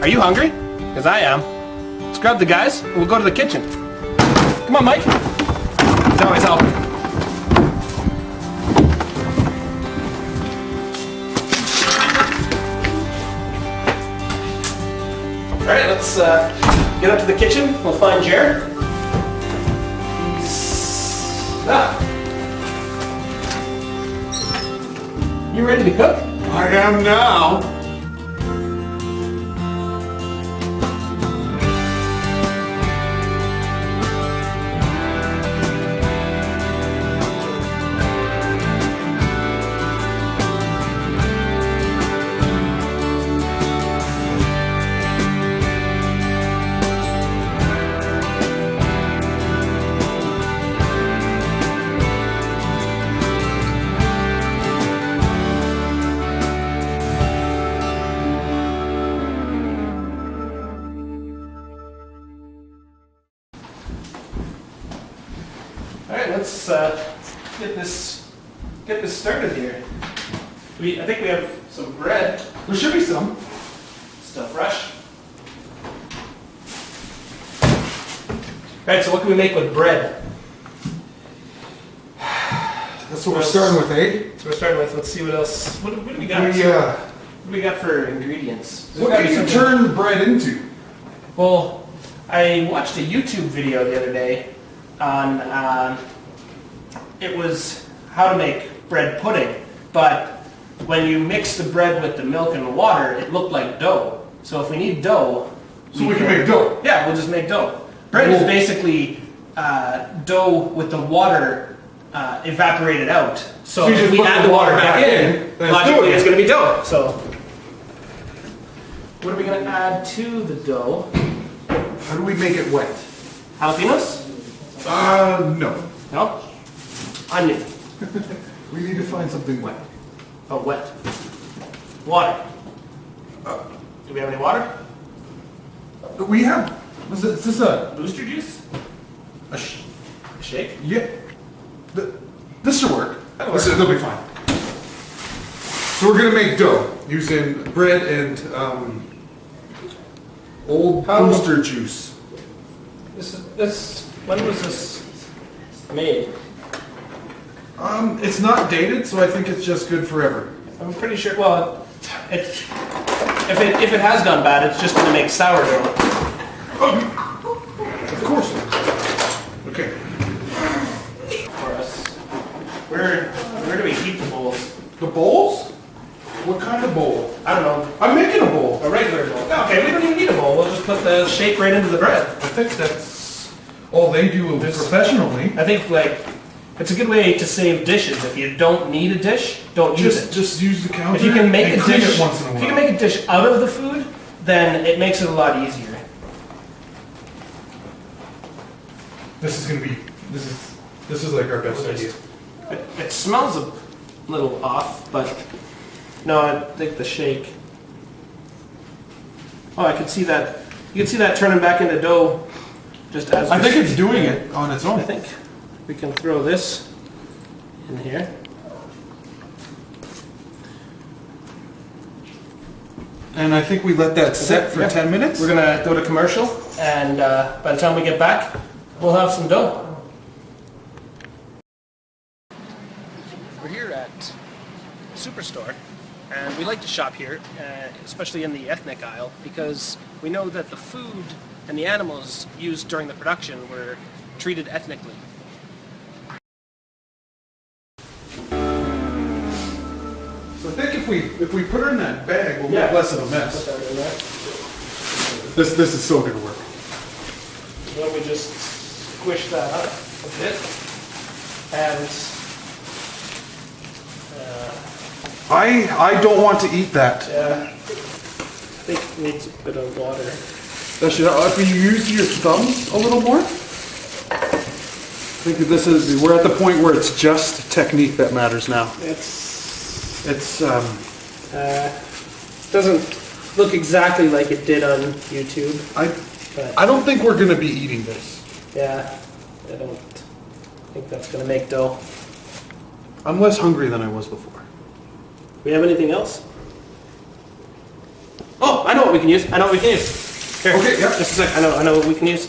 Are you hungry? Because I am. Let's grab the guys and we'll go to the kitchen. Come on, Mike. He's always helping. Alright, let's get up to the kitchen. We'll find Jared. You ready to cook? I am now. Alright, let's get this started here. I think we have some bread. There should be some. Still fresh. Alright, so what can we make with bread? That's what we're starting with, eh? So we're starting with, let's see what else. What do we got? What do we got for ingredients? What can you turn bread into? Well, I watched a YouTube video the other day on it was how to make bread pudding, but when you mix the bread with the milk and the water, it looked like dough. So if we need dough, so we can make dough. Yeah, we'll just make dough. Bread is basically dough with the water evaporated out. So if we add the water back in, logically it's going to be dough. So what are we going to add to the dough? How do we make it wet? Jalapenos? No. No? Onion. We need to find something wet. Oh, wet. Water. Do we have any water? We have. Is this a Booster juice? a Shake? Yeah. This should work. That'll work. It'll be fine. So we're gonna make dough using bread and old booster juice. When was this made? It's not dated, so I think it's just good forever. I'm pretty sure. Well, if it has gone bad, it's just going to make sourdough. Of course. Okay. For us, where do we keep the bowls? The bowls? What kind of bowl? I don't know. I'm making a bowl. A regular bowl. Okay, we don't even need a bowl. We'll just put the shake right into the bread. I think that's all they do professionally. I think it's a good way to save dishes. If you don't need a dish, don't use it. Just use the counter. If you can make and a clean dish it once in a while. If you can make a dish out of the food, then it makes it a lot easier. This is gonna be this is like our best idea. It smells a little off, but no, I think the shake. Oh, I could see that. You can see that turning back into dough just as. I think it's doing it on its own. I think we can throw this in here. And I think we let that sit for 10 minutes. We're gonna go to commercial, and by the time we get back, we'll have some dough. We're here at Superstore, and we like to shop here, especially in the ethnic aisle, because we know that the food and the animals used during the production were treated ethnically. So I think if we put her in that bag, we'll make less of a mess. Put that in there. This is so gonna work. Then we just squish that up a bit, and I don't want to eat that. I think it needs a bit of water. That should, if you use your thumbs a little more. I think that we're at the point where it's just technique that matters now. It's doesn't look exactly like it did on YouTube. I don't think we're gonna be eating this. Yeah, I don't think that's gonna make dough. I'm less hungry than I was before. We have anything else? Oh, I know what we can use. I know what we can use. Here, Okay, yeah. just a sec. I know what we can use.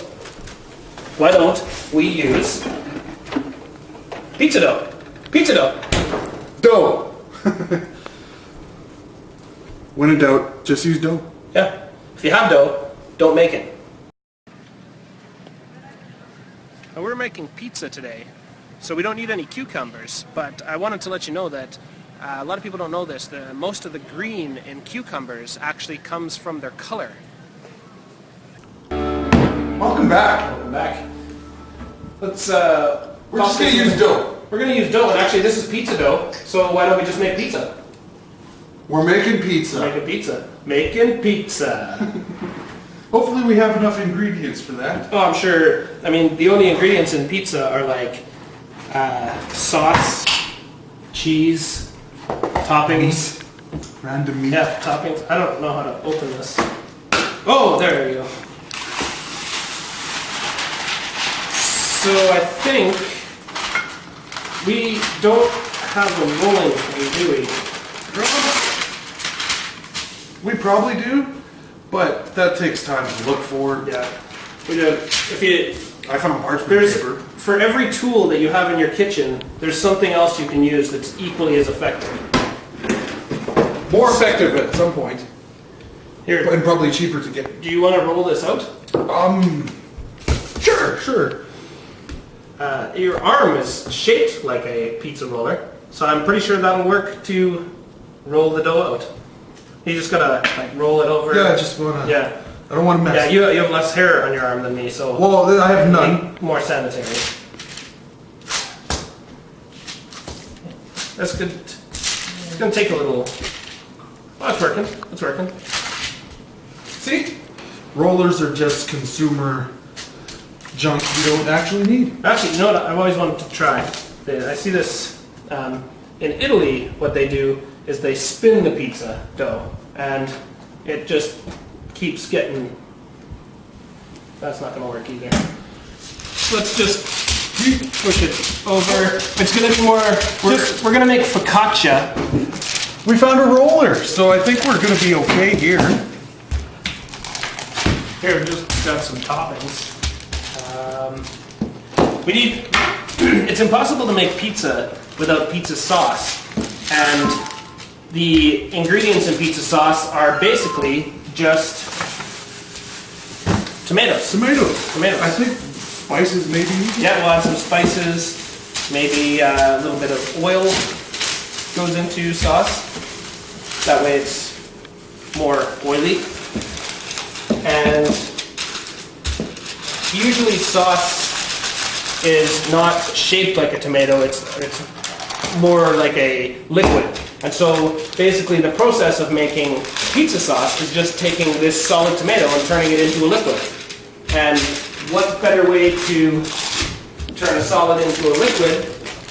Why don't we use pizza dough? Pizza dough. Dough. When in doubt, just use dough. Yeah. If you have dough, don't make it. Now we're making pizza today, so we don't need any cucumbers, but I wanted to let you know that a lot of people don't know this. Most of the green in cucumbers actually comes from their color. Welcome back. Welcome back. Let's, We're just gonna use dough. We're gonna use dough, and actually this is pizza dough, so why don't we just make pizza? We're making pizza. Making pizza. Making pizza. Hopefully we have enough ingredients for that. Oh, I'm sure. I mean, the only ingredients in pizza are like sauce, cheese, toppings. Random meat. Yeah, toppings. I don't know how to open this. Oh, there you go. So I think we don't have a rolling thing, do we? We probably do, but that takes time to look for. Yeah. We do. If you I found parchment There's, paper. for every tool that you have in your kitchen, there's something else you can use that's equally as effective. More effective at some point, Here, and probably cheaper to get. do you want to roll this out? Sure. Your arm is shaped like a pizza roller, so I'm pretty sure that'll work to roll the dough out. You just gotta like roll it over. Yeah, I just wanna. Yeah. I don't want to mess. Yeah, you have less hair on your arm than me, so Well, I have none. more sanitary. That's good. It's gonna take a little. Oh, it's working. It's working. See, rollers are just consumer junk you don't actually need. Actually, you know what I've always wanted to try? I see this in Italy. What they do is they spin the pizza dough, and it just keeps getting. That's not going to work either. Let's just push it over. It's going to be more. We're going to make focaccia. We found a roller, so I think we're going to be okay here. Here, we just got some toppings. We need. It's impossible to make pizza without pizza sauce, and the ingredients in pizza sauce are basically just tomatoes. Tomatoes. I think spices maybe. Yeah, we'll add some spices, maybe a little bit of oil goes into sauce. That way it's more oily. And usually sauce is not shaped like a tomato, it's more like a liquid. And so basically the process of making pizza sauce is just taking this solid tomato and turning it into a liquid. And what better way to turn a solid into a liquid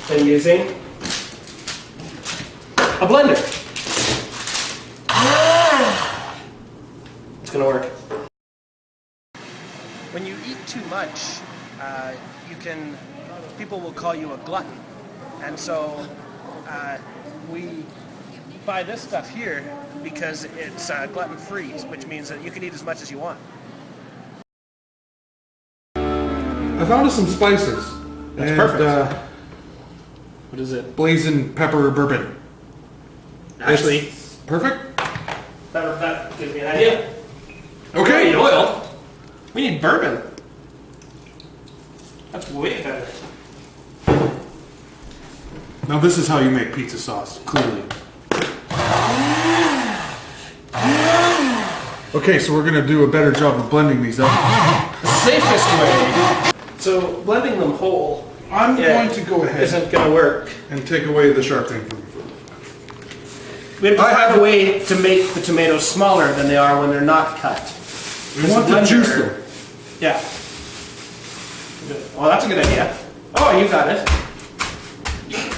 than using a blender? It's gonna work. When you eat too much, people will call you a glutton. And so we buy this stuff here because it's gluten-free, which means that you can eat as much as you want. I found us some spices. That's perfect. What is it? Blazing pepper bourbon. Actually, It's perfect. that gives me an idea. We Okay. need oil. We need bourbon. That's way better. Now this is how you make pizza sauce, clearly. Okay, so we're gonna do a better job of blending these up. The safest way. So blending them whole. I'm going to go ahead Isn't going to work. and take away the sharp thing from you. We have to find a way to make the tomatoes smaller than they are when they're not cut. We want the juice though. Yeah. Well, that's a good idea. Oh, you got it.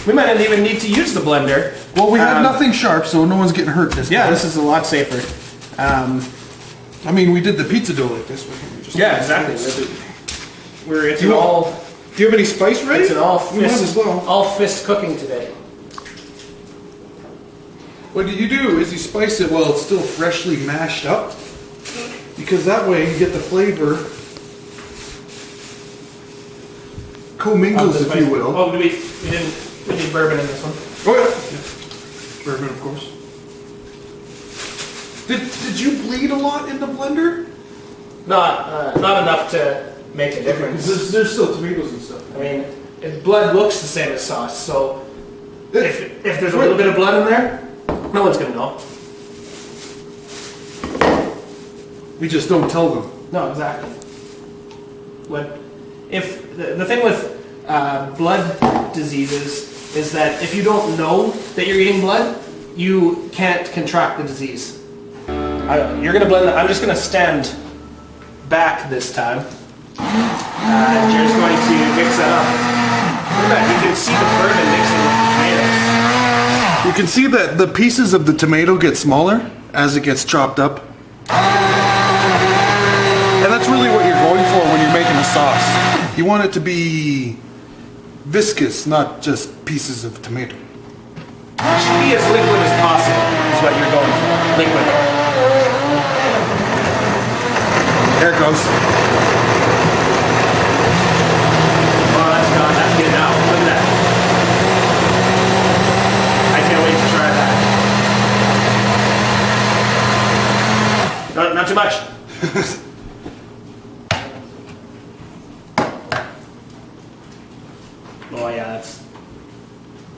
We might not even need to use the blender. Well, we have nothing sharp, so no one's getting hurt this Yeah, time. this is a lot safer. I mean, we did the pizza dough like this. We just Yeah, exactly. It's Do you all. Do you have any spice ready? It's an all We might fist, as well. all fist cooking today. What you do is you spice it while it's still freshly mashed up, because that way you get the flavor commingles, if you will. Oh, we need bourbon in this one. Oh yeah. Bourbon, of course. Did you bleed a lot in the blender? Not enough to make a difference. There's still tomatoes and stuff. I mean, blood looks the same as sauce, so if there's a little bit of blood in there, no one's gonna know. We just don't tell them. No, exactly. If the thing with blood diseases is that if you don't know that you're eating blood, you can't contract the disease. You're gonna blend. I'm just gonna stand back this time. Jerry's going to mix that up. Look at that. You can see the bourbon mixing with the tomatoes. You can see that the pieces of the tomato get smaller as it gets chopped up. And that's really what you're going for when you're making a sauce. You want it to be viscous, not just pieces of tomato. It should be as liquid as possible, is what you're going for. Liquid. There it goes. Oh, that's gone. That's good now. Look at that. I can't wait to try that. No, not too much. Oh yeah,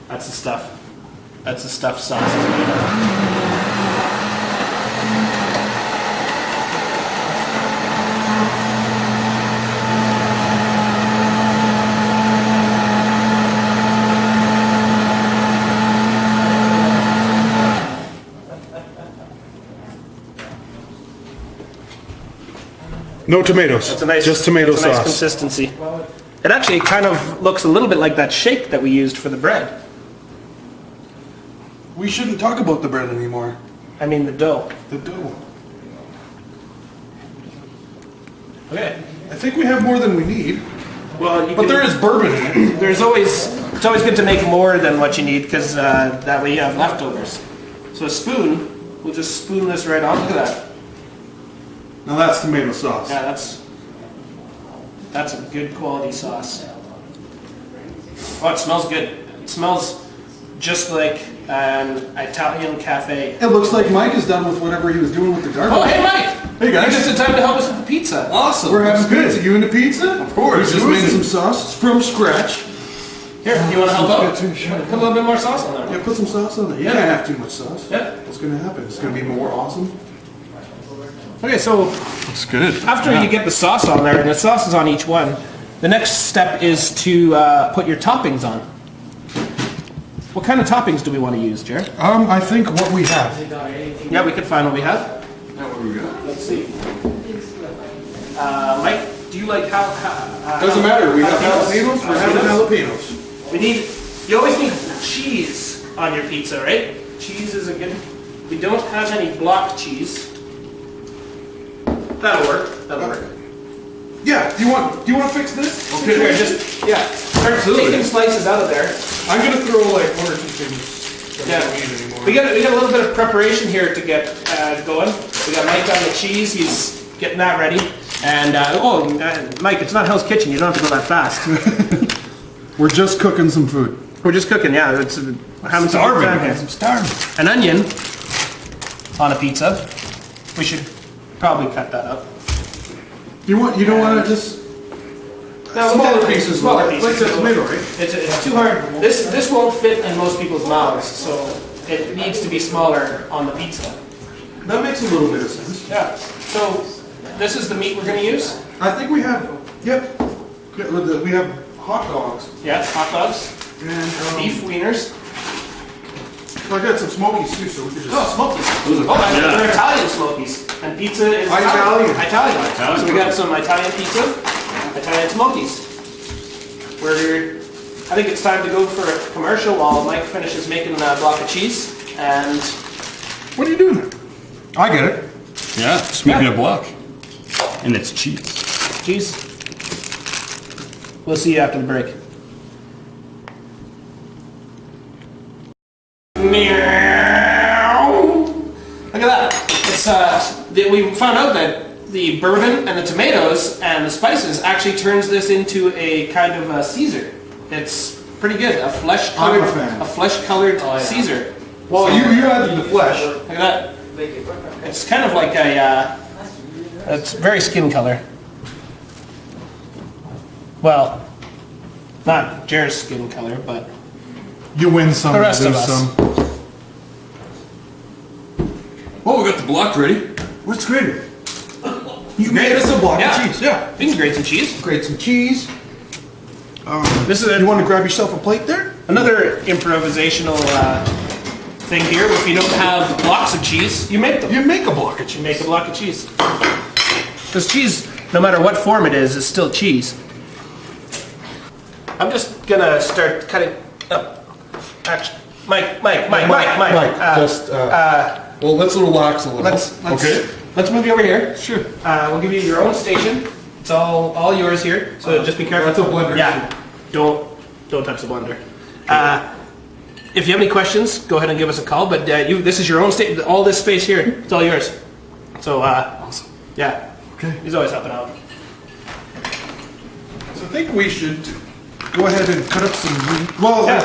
that's the stuff. That's the stuff sauce is made of. No tomatoes. That's a nice, just tomato that's a nice sauce. consistency. It actually kind of looks a little bit like that shake that we used for the bread. We shouldn't talk about the bread anymore. I mean the dough. The dough. Okay. I think we have more than we need. Well, But there is bourbon in it. It's always good to make more than what you need because that way you have leftovers. So a spoon, we'll just spoon this right on. Look at that. Now that's tomato sauce. Yeah, that's a good quality sauce. Oh, it smells good. It smells just like an Italian cafe. It looks like Mike is done with whatever he was doing with the garbage. Oh, hey Mike! Hey guys. You just in time to help us with the pizza. Awesome. We're having pizza. You into pizza? Of course. We just made some sauce from scratch. Here, you want to help out? Put a little bit more sauce on there. Yeah, put some sauce on there. You Yeah. can't have too much sauce. Yeah. What's going to happen? It's going to be more awesome. Okay, so That's good. after you get the sauce on there, and the sauce is on each one, the next step is to put your toppings on. What kind of toppings do we want to use, Jared? I think what we have. Yeah, we could find what we have. Now what do we got? Let's see. Mike, do you like how Doesn't matter. We have jalapenos? jalapenos. We're having jalapenos. You always need cheese on your pizza, right? Cheese is a good. We don't have any block cheese. That'll work. That'll work. Yeah. Do you want to fix this? Okay. Here, just start taking slices out of there. I'm gonna throw like one or two things. Yeah. I don't need anymore. We got a little bit of preparation here to get going. We got Mike on the cheese. He's getting that ready. And Mike, it's not Hell's Kitchen. You don't have to go that fast. We're just cooking some food. We're just cooking. Yeah, it's having some good time here. I'm starving. An onion on a pizza. We should probably cut that up. You don't want to just smaller pieces. Smaller pieces. Like the tomato, right? It's too hard. This won't fit in most people's mouths, so it needs to be smaller on the pizza. That makes a little bit of sense. Yeah. So this is the meat we're going to use. I think we have. Yep. We have hot dogs Yeah, hot dogs, and beef wieners. I got some smokies too, so we could just. Oh, smokies. They're Italian smokies, and pizza is Italian. Italian. So we got some Italian pizza, Italian smokies. I think it's time to go for a commercial while Mike finishes making a block of cheese. And What are you doing? I get it. Yeah, just making a block. And it's cheese. cheese. We'll see you after the break. Look at that. It's we found out that the bourbon and the tomatoes and the spices actually turns this into a kind of a Caesar. It's pretty good. A flesh-colored Caesar. Well, you added the flesh. Look at that. It's kind of like a. It's very skin color. Well, not Jared's skin color, but You win some, the rest lose of us. some. Oh, we got the block ready. What's greater? You made us a block of cheese. Yeah. We can grate some cheese. Grate some cheese. This is You want to grab yourself a plate there? another improvisational thing here. If you don't have blocks of cheese, you make them. You make a block of cheese. You make a block of cheese. Because cheese, no matter what form it is still cheese. I'm just gonna start cutting up. Actually, Mike. Well, let's relax a little. Let's move you over here. Sure. We'll give you your own station. It's all yours here. So just be careful. That's a blender. Yeah. Don't touch the blender. If you have any questions, go ahead and give us a call. But this is your own station. All this space here, it's all yours. So Awesome. yeah. Okay. He's always helping out. So I think we should go ahead and cut up some meat. Well, Yeah.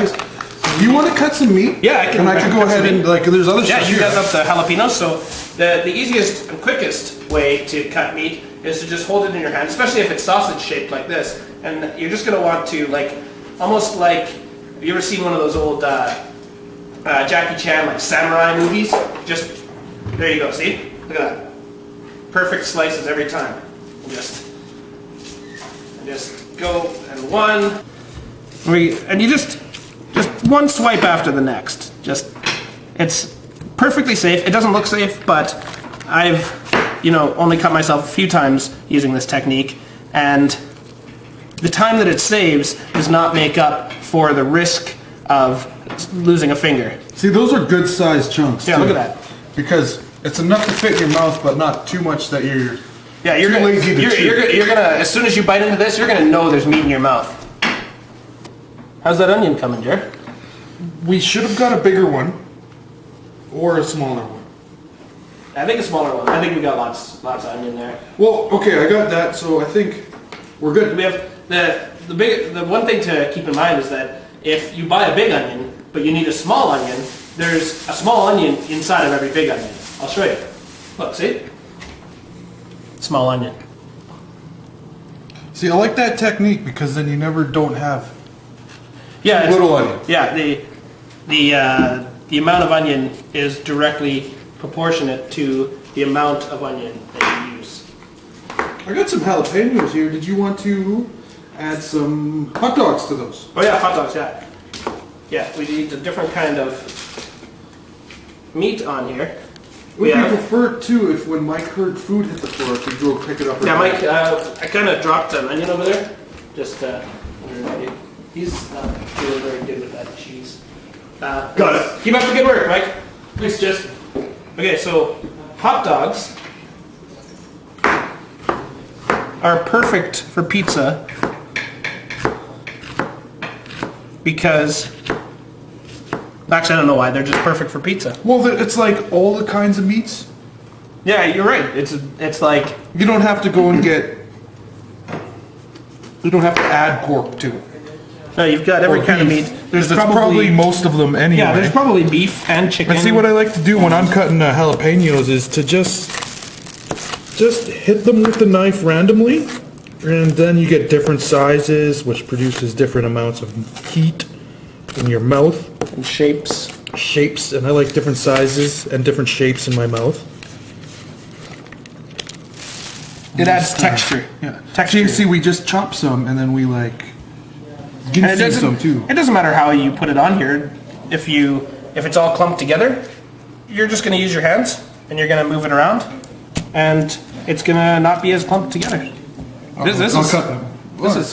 you want to cut some meat? Yeah, I can- And I I can can go cut some ahead and, meat. like, there's other Yeah, stuff you here. got up the jalapenos. So the easiest and quickest way to cut meat is to just hold it in your hand, especially if it's sausage shaped like this. And you're just gonna want to almost like, have you ever seen one of those old Jackie Chan samurai movies? Just there you go. See, look at that. Perfect slices every time. Just go and one. And you just one swipe after the next. It's perfectly safe. It doesn't look safe, but I've only cut myself a few times using this technique, and the time that it saves does not make up for the risk of losing a finger. See, those are good sized chunks. Yeah, too. look at that. Because it's enough to fit in your mouth, but not too much that you're You're too lazy to chew. you're gonna as soon as you bite into this, you're gonna know there's meat in your mouth. How's that onion coming, Jared? We should have got a bigger one or a smaller one. I think a smaller one. I think we got lots of onion there. Well, okay, I got that, so I think we're good. We have the one thing to keep in mind is that if you buy a big onion but you need a small onion, there's a small onion inside of every big onion. I'll show you. Look, see? Small onion. See, I like that technique because then you never don't have Yeah, little onion. Yeah, the amount of onion is directly proportionate to the amount of onion that you use. I got some jalapenos here. Did you want to add some hot dogs to those? Oh yeah, hot dogs, yeah. Yeah, we need a different kind of meat on here. Would Yeah. you prefer too if when Mike heard food hit the floor, if you go pick it up? Yeah, Mike, I kind of dropped an onion over there. Just, he's not doing very good with that cheese. Got it. Keep up the good work, Mike. Please just. Okay, so hot dogs are perfect for pizza because. Actually, I don't know why. They're just perfect for pizza. Well, it's like all the kinds of meats. Yeah, you're right. It's like. You don't have to go and get. You don't have to add pork to it. No, you've got every Or kind of beef. meat. There's probably most of them anyway. Yeah, there's probably beef and chicken. But see, what I like to do when I'm cutting jalapenos is to just hit them with the knife randomly, and then you get different sizes, which produces different amounts of heat in your mouth. And shapes. Shapes, and I like different sizes and different shapes in my mouth. It adds texture. Yeah. Texture. You see, we just chop some, and then we And it infuse some too. It doesn't matter how you put it on here. If it's all clumped together, you're just going to use your hands and you're going to move it around, and it's going to not be as clumped together. This I'll is cut them.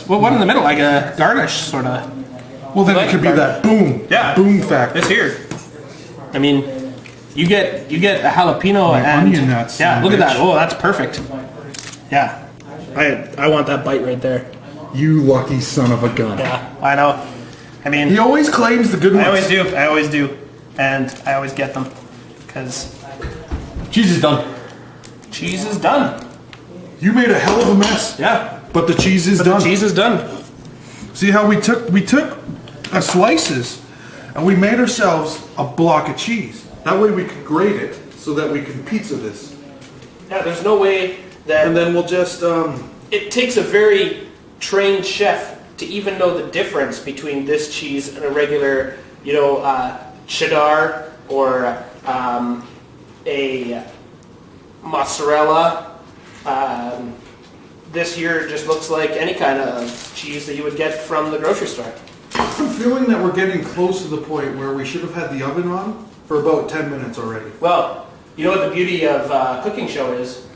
one in the middle, like a garnish sort of. Well, then it could be that boom. Yeah, Boom factor. This here. I mean, you get a jalapeno My and onion nuts, yeah. Look at that. bitch. Oh, that's perfect. Yeah, I want that bite right there. You lucky son of a gun. Yeah, I know. I mean, He always claims the good ones. I always do, and I always get them, because Cheese is done. Cheese is done. You made a hell of a mess. Yeah. But the cheese is done. The cheese is done. See how we took slices and we made ourselves a block of cheese. That way we could grate it so that we can pizza this. Yeah, there's no way that... And then we'll just It takes a very trained chef to even know the difference between this cheese and a regular, cheddar or a mozzarella. This here just looks like any kind of cheese that you would get from the grocery store. I'm feeling that we're getting close to the point where we should have had the oven on for about 10 minutes already. Well, you know what the beauty of a cooking show is?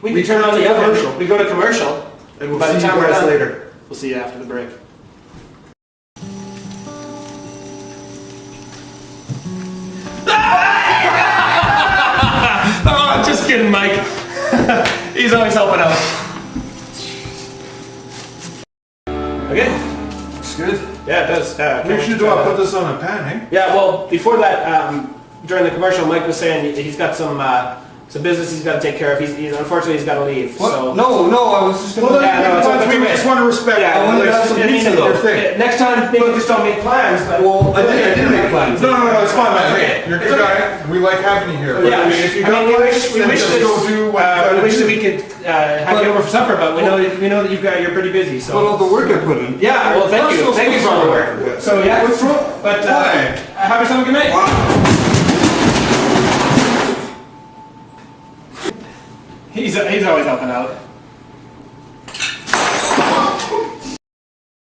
We turn on the oven, we go to commercial, And we'll by the see you time we're guys done, later. We'll see you after the break. Oh, just kidding, Mike. He's always helping out. Okay. It's good. Yeah, it does. We should put this on a pan, eh? Yeah, well, before that, during the commercial, Mike was saying he's got some business he's got to take care of. Unfortunately, he's got to leave. What? So. No, I was just gonna... We just want to respect. Yeah, I wanted to have some pizza, though. Next time, maybe just don't make plans. But Well, I did make plans. No, it's fine, man. Okay. Hey, you're a good guy. We like having you here. Yeah, If you I got mean, plans, we then wish just this- go do what you we gotta wish do. that we could have you over for supper, but we know that you're pretty busy. So. But all the work I put in. Yeah, well, thank you for all the work. So yeah, What's wrong? but Why? have yourself a good night. He's always helping out.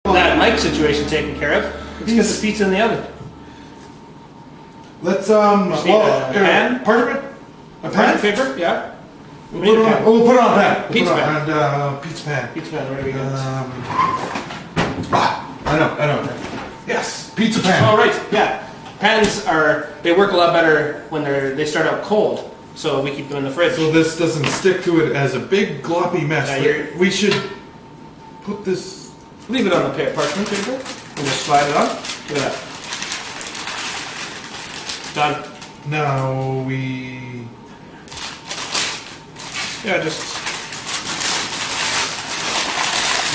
That Mike situation taken care of. Let's get the pizza in the oven. Let's need a pan? Part of it? A pan? Paper? Yeah. We need We'll a pan. put it on a pan. Pizza pan. And pizza pan. Pizza pan, where do we go? I know. Yes, pizza pan. Oh right, yeah. Pans they work a lot better when they start out cold, so we keep them in the fridge. So this doesn't stick to it as a big gloppy mess. Yeah, We should put this. Leave it on the parchment paper and just slide it on. Look at that. Done. Now we. Yeah, just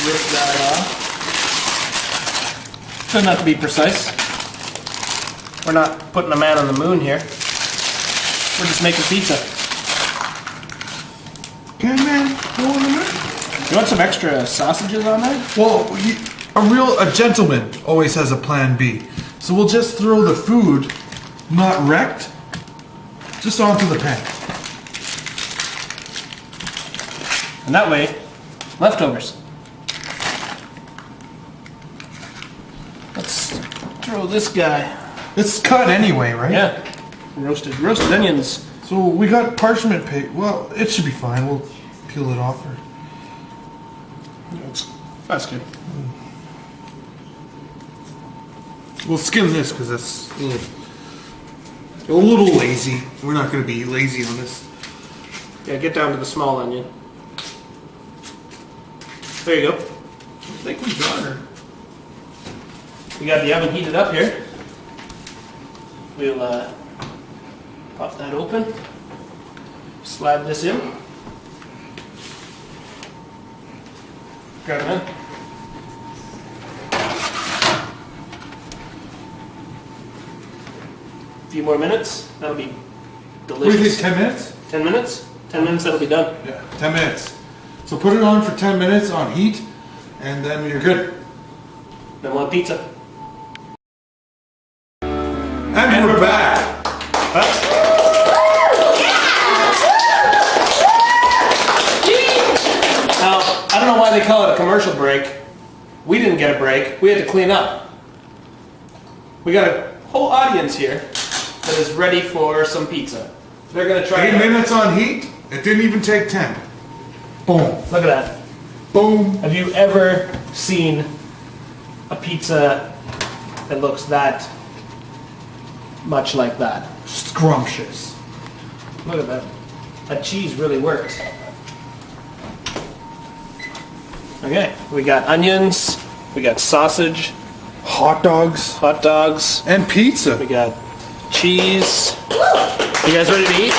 rip that off. Try not to be precise. We're not putting a man on the moon here. We're just making pizza. Okay, man. Go on a minute. You want some extra sausages on there? Well, a gentleman always has a plan B. So we'll just throw the food, not wrecked, just onto the pan. And that way, leftovers. Let's throw this guy. It's cut anyway, right? Yeah, roasted onions. So we got parchment paper. Well, it should be fine. We'll peel it off. That's good. We'll skim this because that's a little lazy. We're not going to be lazy on this. Yeah, get down to the small onion. There you go. I think we got her. We got the oven heated up here. We'll pop that open. Slide this in. Grab it in. A few more minutes. That'll be What do you think, delicious. 10 minutes? 10 minutes? 10 minutes, that'll be done. Yeah, 10 minutes. So put it on for 10 minutes on heat, and then you're good. Then we'll have pizza. And we're back. Now, I don't know why they call it a commercial break. We didn't get a break. We had to clean up. We got a whole audience here that is ready for some pizza. They're going to try 8 it. minutes on heat. It didn't even take 10. Boom. Look at that. Boom. Have you ever seen a pizza that looks that much like that? Scrumptious. Look at that. That cheese really works. Okay, we got onions, we got sausage, Hot dogs. hot dogs, And pizza. we got cheese. You guys ready to eat?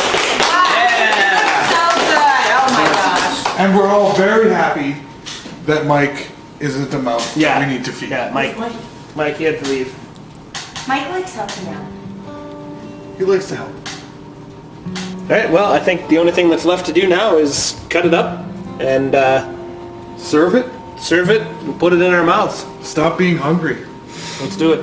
And we're all very happy that Mike isn't the mouth Yeah. that we need to feed. Yeah, Mike, you had to leave. Mike likes helping out. He likes to help. All right, well, I think the only thing that's left to do now is cut it up and Serve it. serve it and put it in our mouths. Stop being hungry. Let's do it.